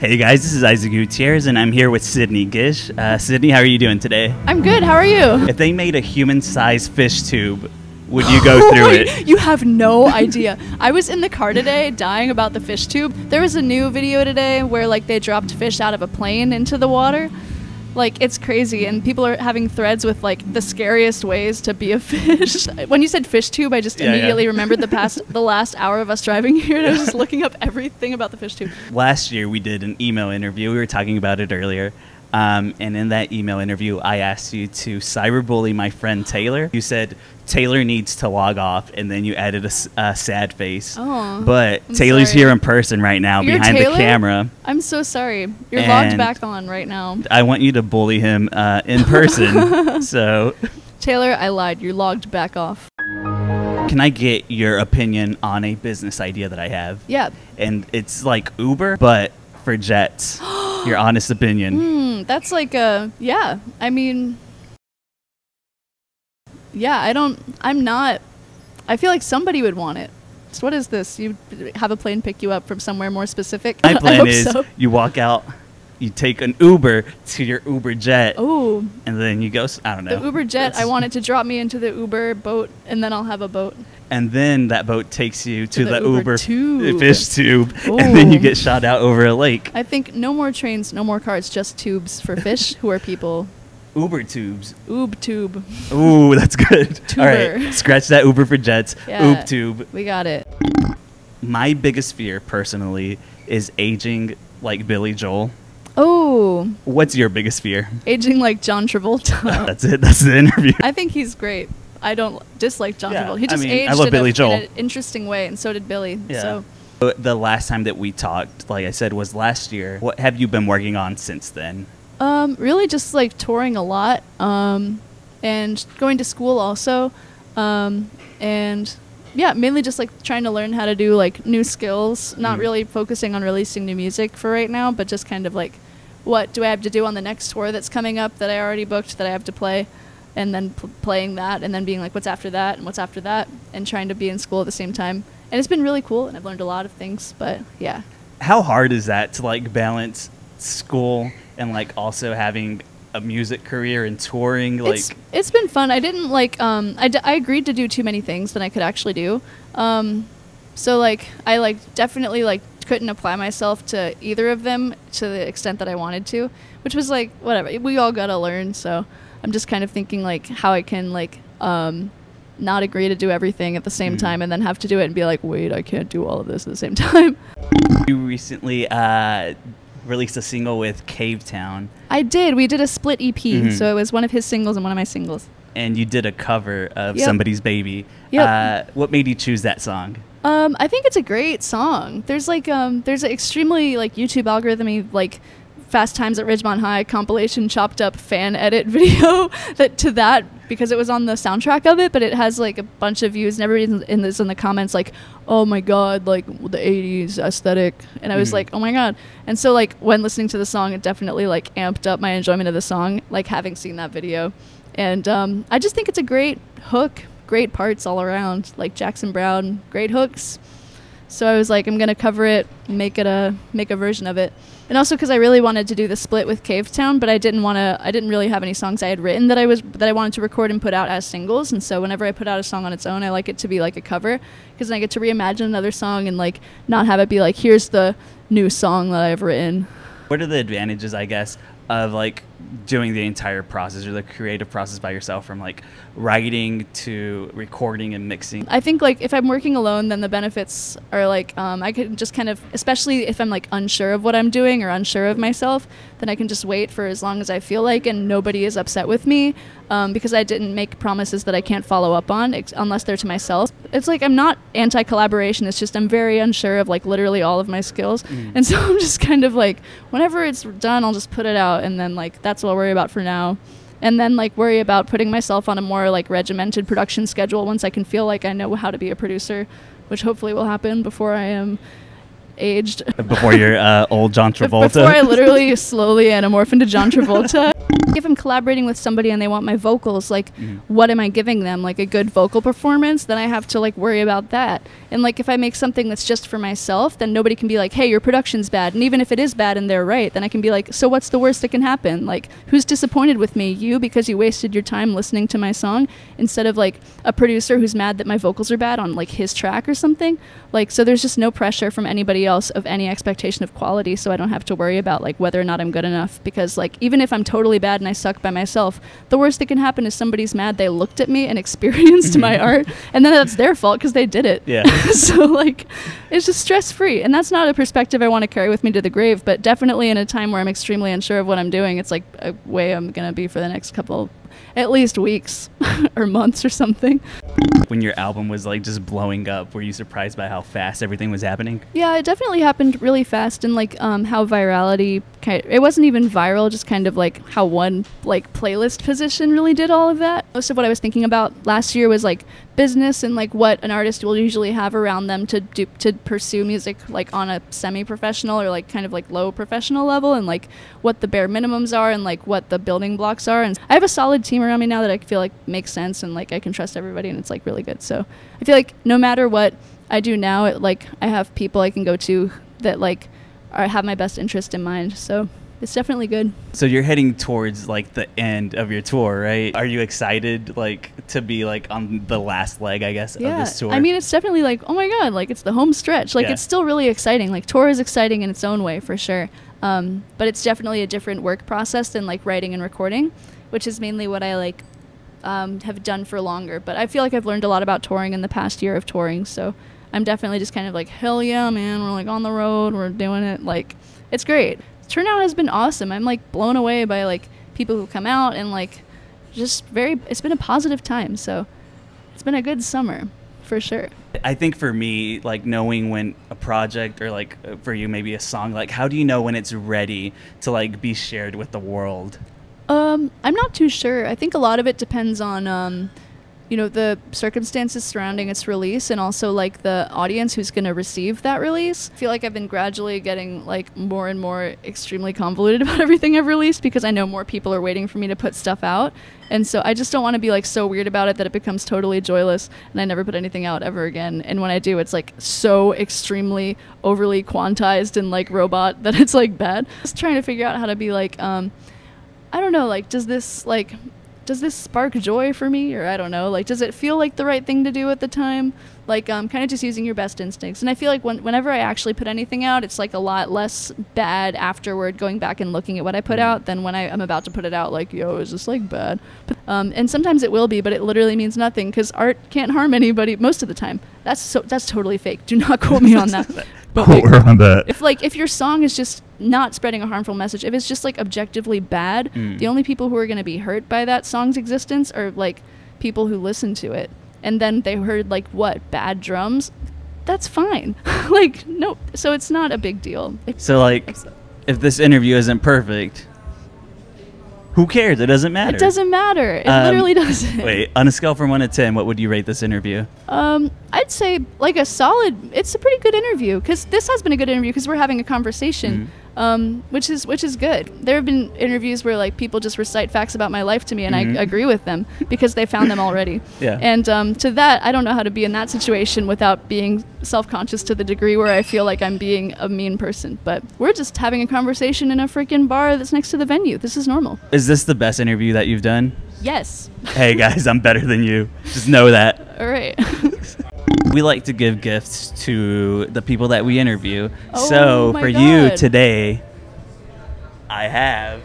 Hey guys, this is Isaac Gutierrez and I'm here with Sidney Gish. Sidney, how are you doing today? I'm good, how are you? If they made a human-sized fish tube, would you go through it? You have no idea. I was in the car today dying about the fish tube. There was a new video today where like they dropped fish out of a plane into the water. Like, it's crazy, and people are having threads with like the scariest ways to be a fish. When you said fish tube, I just immediately remembered the last hour of us driving here, and I was just looking up everything about the fish tube. Last year we did an email interview. We were talking about it earlier. And in that email interview, I asked you to cyberbully my friend Taylor. You said Taylor needs to log off, and then you added a sad face. Oh, but I'm Taylor's sorry. here in person right now. You're behind Taylor? the camera. I'm so sorry. You're logged back on right now. I want you to bully him in person. So, Taylor, I lied. You're logged back off. Can I get your opinion on a business idea that I have? Yeah. And it's like Uber, but for jets. Your honest opinion. That's like yeah. I mean, yeah, I feel like somebody would want it. So what is this? You have a plane pick you up from somewhere more specific? My plan is you walk out, you take an Uber to your Uber jet. Oh. And then you go, I don't know. The Uber jet, I want it to drop me into the Uber boat, and then I'll have a boat. And then that boat takes you to the Uber tube. fish tube. Ooh. And then you get shot out over a lake. I think no more trains, no more cars, just tubes for fish who are people. Uber tubes. Oob tube. Ooh, that's good. Tuber. All right, scratch that Uber for jets. Yeah, Oob tube. We got it. My biggest fear, personally, is aging like Billy Joel. Oh. What's your biggest fear? Aging like John Travolta. That's it. That's the interview. I think he's great. I don't dislike John Travolta. He just aged I love Billy Joel. in an interesting way, and so did Billy. Yeah. So. The last time that we talked, like I said, was last year. What have you been working on since then? Really just like touring a lot, and going to school also, and yeah, mainly just like trying to learn how to do like new skills, not really focusing on releasing new music for right now, but just kind of like, what do I have to do on the next tour that's coming up that I already booked that I have to play, and then playing that, and then being like, what's after that, and what's after that, and trying to be in school at the same time. And it's been really cool, and I've learned a lot of things, but yeah. How hard is that to like balance school and like also having a music career and touring? Like, it's been fun. I didn't like I agreed to do too many things than I could actually do. So like I like definitely like couldn't apply myself to either of them to the extent that I wanted to, which was like whatever. We all got to learn, so I'm just kind of thinking like how I can like not agree to do everything at the same time and then have to do it and be like, wait, I can't do all of this at the same time. You recently released a single with Cavetown. I did. We did a split EP, so it was one of his singles and one of my singles. And you did a cover of Somebody's Baby. Yep. What made you choose that song? I think it's a great song. There's like there's an extremely like YouTube algorithm-y like Fast Times at Ridgemont High compilation chopped up fan edit video because it was on the soundtrack of it, but it has like a bunch of views and everybody in the comments like, oh my god, like the 80s aesthetic, and I was like, oh my god. And so like when listening to the song, it definitely like amped up my enjoyment of the song, like having seen that video. And I just think it's a great hook, great parts all around, like Jackson Browne, great hooks. So I was like, I'm gonna cover it, make a version of it. And also because I really wanted to do the split with Cavetown, but I didn't really have any songs I had written that I wanted to record and put out as singles. And so whenever I put out a song on its own, I like it to be like a cover, because then I get to reimagine another song and like not have it be like, here's the new song that I've written. What are the advantages, I guess, of like doing the entire process or the creative process by yourself, from like writing to recording and mixing? I think like if I'm working alone, then the benefits are like I can just kind of, especially if I'm like unsure of what I'm doing or unsure of myself, then I can just wait for as long as I feel like, and nobody is upset with me because I didn't make promises that I can't follow up on unless they're to myself. It's like I'm not anti-collaboration, it's just I'm very unsure of like literally all of my skills, and so I'm just kind of like, whenever it's done, I'll just put it out, and then like that's what I'll worry about for now. And then like worry about putting myself on a more like regimented production schedule once I can feel like I know how to be a producer, which hopefully will happen before I am aged. Before you're old John Travolta? Before I literally slowly anamorph into John Travolta. If I'm collaborating with somebody and they want my vocals, like, what am I giving them? Like a good vocal performance, then I have to like worry about that. And like if I make something that's just for myself, then nobody can be like, hey, your production's bad. And even if it is bad and they're right, then I can be like, so what's the worst that can happen? Like, who's disappointed with me? You, because you wasted your time listening to my song, instead of like a producer who's mad that my vocals are bad on like his track or something. Like, so there's just no pressure from anybody else of any expectation of quality, so I don't have to worry about like whether or not I'm good enough, because like even if I'm totally bad and I suck by myself, the worst that can happen is somebody's mad they looked at me and experienced my art, and then that's their fault because they did it. Yeah. So like it's just stress free, and that's not a perspective I want to carry with me to the grave, but definitely in a time where I'm extremely unsure of what I'm doing, it's like a way I'm gonna be for the next couple, at least weeks or months or something. When your album was like just blowing up, were you surprised by how fast everything was happening? Yeah, it definitely happened really fast, and like how virality it wasn't even viral, just kind of like how one like playlist position really did all of that. Most of what I was thinking about last year was like business and like what an artist will usually have around them to pursue music like on a semi-professional or like kind of like low professional level, and like what the bare minimums are and like what the building blocks are. And I have a solid team around me now that I feel like makes sense, and like I can trust everybody, and it's like really good. So I feel like no matter what I do now, like I have people I can go to that like have my best interest in mind. So it's definitely good. So you're heading towards like the end of your tour, right? Are you excited like to be like on the last leg, I guess, of this tour? I mean, it's definitely like, oh my God, like it's the home stretch. Like it's still really exciting. Like tour is exciting in its own way for sure. But it's definitely a different work process than like writing and recording, which is mainly what I like have done for longer. But I feel like I've learned a lot about touring in the past year of touring. So I'm definitely just kind of like, hell yeah, man, we're like on the road, we're doing it. Like, it's great. Turnout has been awesome. I'm like blown away by like people who come out, and like just it's been a positive time. So it's been a good summer for sure. I think for me, like knowing when a project, or like for you maybe a song, like how do you know when it's ready to like be shared with the world? I'm not too sure. I think a lot of it depends on you know, the circumstances surrounding its release, and also like the audience who's going to receive that release. I feel like I've been gradually getting like more and more extremely convoluted about everything I've released, because I know more people are waiting for me to put stuff out, and so I just don't want to be like so weird about it that it becomes totally joyless and I never put anything out ever again. And when I do, it's like so extremely overly quantized and like robot that it's like bad. Just trying to figure out how to be like I don't know, like does this spark joy for me, or I don't know, like does it feel like the right thing to do at the time? Like kind of just using your best instincts. And I feel like whenever I actually put anything out, it's like a lot less bad afterward, going back and looking at what I put out, than when I'm about to put it out like, yo, is this like bad? And sometimes it will be, but it literally means nothing, because art can't harm anybody most of the time. That's totally fake. Do not quote me on that. But like, on that. If your song is just not spreading a harmful message, if it's just like objectively bad, the only people who are going to be hurt by that song's existence are like people who listen to it, and then they heard like what, bad drums. That's fine. Like no, so it's not a big deal. So like, if this interview isn't perfect, who cares? It doesn't matter. It doesn't matter. It literally doesn't. Wait, on a scale from 1 to 10, what would you rate this interview? I'd say like a solid. It's a pretty good interview, because this has been a good interview because we're having a conversation, which is good. There have been interviews where like people just recite facts about my life to me, and I agree with them because they found them already. Yeah. And to that, I don't know how to be in that situation without being self-conscious to the degree where I feel like I'm being a mean person. But we're just having a conversation in a freaking bar that's next to the venue. This is normal. Is this the best interview that you've done? Yes. Hey guys, I'm better than you. Just know that. All right. We like to give gifts to the people that we interview. Oh so my for you God. today, I have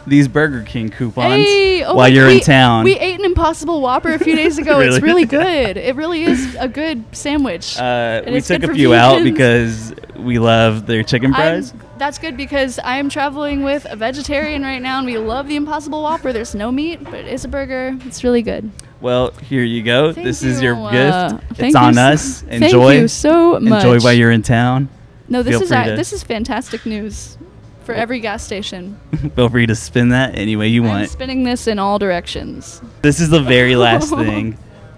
these Burger King coupons Hey, while you're in town. We ate an Impossible Whopper a few days ago. Really? It's really good. It really is a good sandwich. We it's took good a for few out vegans. because we love their chicken fries. That's good, because I am traveling with a vegetarian right now, and we love the Impossible Whopper. There's no meat, but it is a burger. It's really good. Well, here you go. Thank this is your you. gift. Thank It's on you us. Enjoy. Thank you so much. Enjoy while you're in town. No, Feel free to- this is fantastic news for every gas station. Feel free to spin that any way you I'm want. spinning this in all directions. This is the very last thing.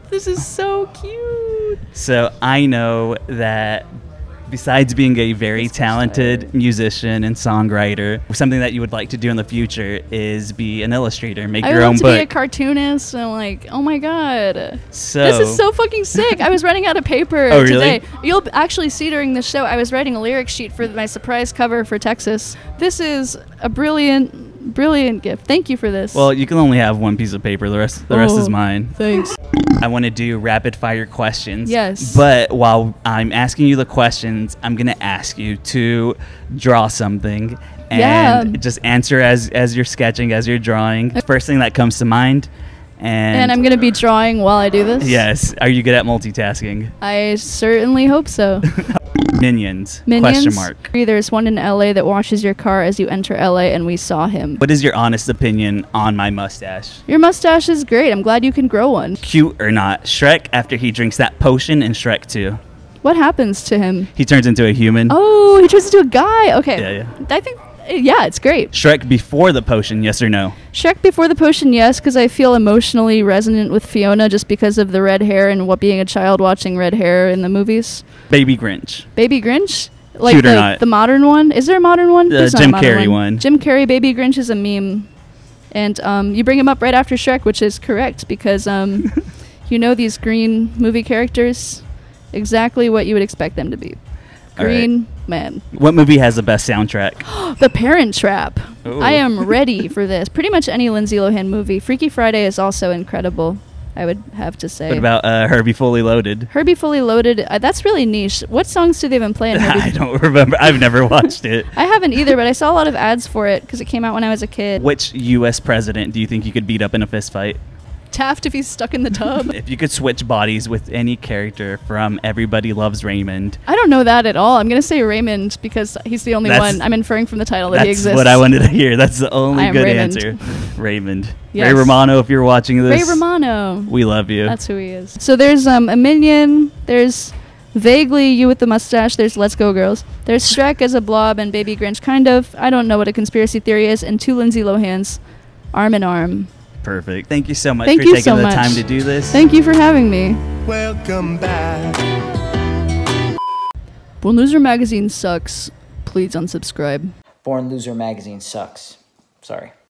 This is so cute. So I know that Besides being a very talented musician and songwriter, something that you would like to do in the future is be an illustrator, make your own I book. want to be a cartoonist, and like, oh my god, So this is so fucking sick. I was writing out a paper today. You'll actually see during the show, I was writing a lyric sheet for my surprise cover for Texas. This is a brilliant gift. Thank you for this. Well, you can only have one piece of paper. The rest is mine. Thanks. I want to do rapid fire questions. Yes. But while I'm asking you the questions, I'm going to ask you to draw something and just answer as you're sketching, as you're drawing. First thing that comes to mind. And I'm going to be drawing while I do this? Yes. Are you good at multitasking? I certainly hope so. Minions? Minions? Question mark. There's one in LA that washes your car as you enter LA, and we saw him. What is your honest opinion on my mustache? Your mustache is great. I'm glad you can grow one. Cute or not? Shrek after he drinks that potion in Shrek 2. What happens to him? He turns into a human. Oh, he turns into a guy. Okay. Yeah. I think, yeah, it's great. Shrek before the potion, yes or no? Shrek before the potion, yes, because I feel emotionally resonant with Fiona just because of the red hair and what being a child watching red hair in the movies. Baby Grinch. Baby Grinch? Like Cute or not? The modern one? Is there a modern one? The Jim Carrey one. Jim Carrey Baby Grinch is a meme. And you bring him up right after Shrek, which is correct because you know these green movie characters, exactly what you would expect them to be. Green man. What movie has the best soundtrack? The Parent Trap. Ooh. I am ready for this. Pretty much any Lindsay Lohan movie. Freaky Friday is also incredible, I would have to say. What about Herbie Fully Loaded? Herbie Fully Loaded, that's really niche. What songs do they even play in Herbie? I don't remember. I've never watched it. I haven't either, but I saw a lot of ads for it because it came out when I was a kid. Which U.S. president do you think you could beat up in a fist fight? Taft if he's stuck in the tub. If you could switch bodies with any character from Everybody Loves Raymond. I don't know that at all. I'm going to say Raymond because he's the only one. I'm inferring from the title that he exists. That's what I wanted to hear. That's the only good Raymond. answer. Raymond. Yes. Ray Romano, if you're watching this. Ray Romano. We love you. That's who he is. So there's a Minion. There's vaguely you with the mustache. There's Let's Go Girls. There's Shrek as a blob and Baby Grinch, kind of. I don't know what a conspiracy theory is. And two Lindsay Lohans, arm in arm. Perfect. Thank you so much for taking the time to do this. Thank you for having me. Welcome back. Born Loser Magazine sucks. Please unsubscribe. Born Loser Magazine sucks. Sorry.